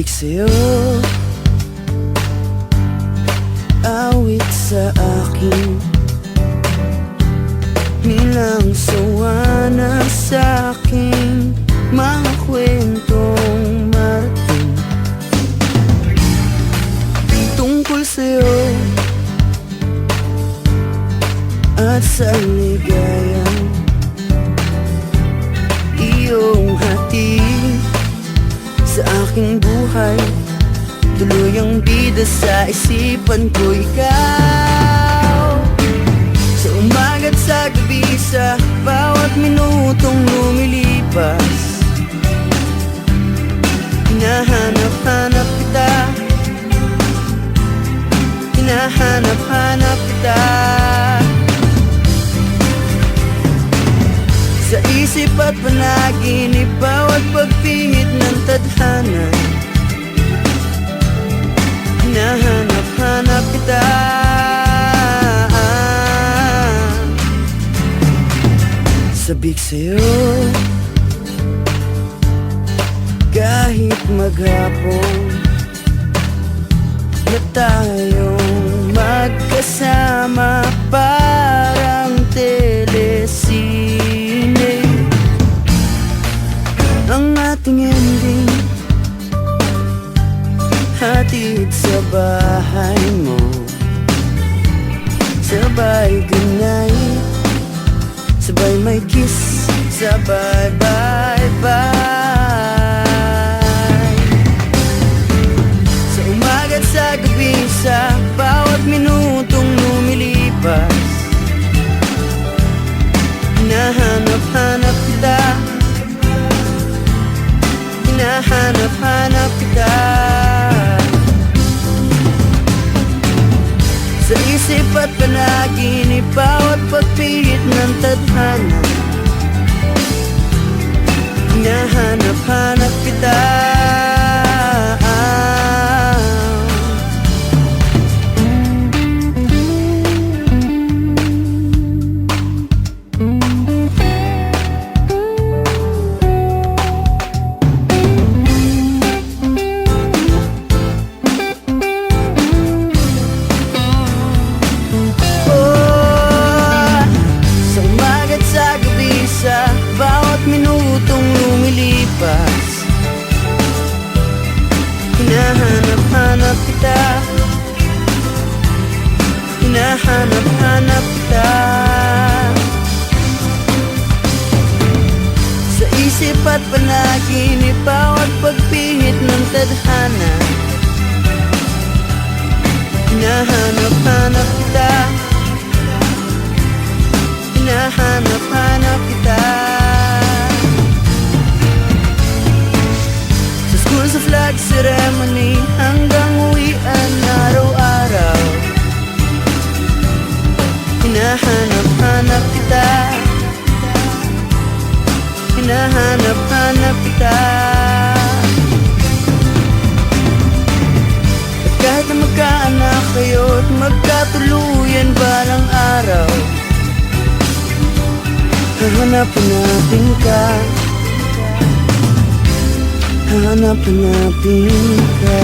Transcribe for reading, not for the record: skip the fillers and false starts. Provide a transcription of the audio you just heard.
Sabik sa'yo, awit sa akin, nilang sawa na sa'king mga kwentong marating tungkol sa'yo at sa ligayang iyong hatid sa aking buhay. Tuluyang bida sa isipan ko ikaw, sa umaga't sa gabi, sa bawat minutong lumilipas. Hinahanap-hanap kita, hinahanap-hanap kita, sa isip at panaginip, bawat pagpihit ng tadhana. Hinahanap-hanap kita, sabik sa'yo, kahit maghapon na tayong magkasama, parang telesine ang ating ending. Hatid sa bahay mo, sabay goodnight, sabay may kiss, sabay bye-bye. Sa umaga't sa gabi, sa bawat minutong lumilipas, hinahanap-hanap kita, hinahanap-hanap kita, sa isip at panaginip, bawat pagpihit ng tadhana. Hinahanap-hanap kita, minutong lumilipas. Hinahanap-hanap kita, hinahanap-hanap kita, sa isip at panaginip, bawat pagpihit ng tadhana. Hinahanap-hanap kita, hinahanap-hanap kita, sa flag ceremony hanggang uwian araw-araw. Hinahanap-hanap kita, hinahanap-hanap kita, at kahit na magkaanak kayo at magkatuluyan balang araw, hahanapin natin ka, hahanap-hanapin ka.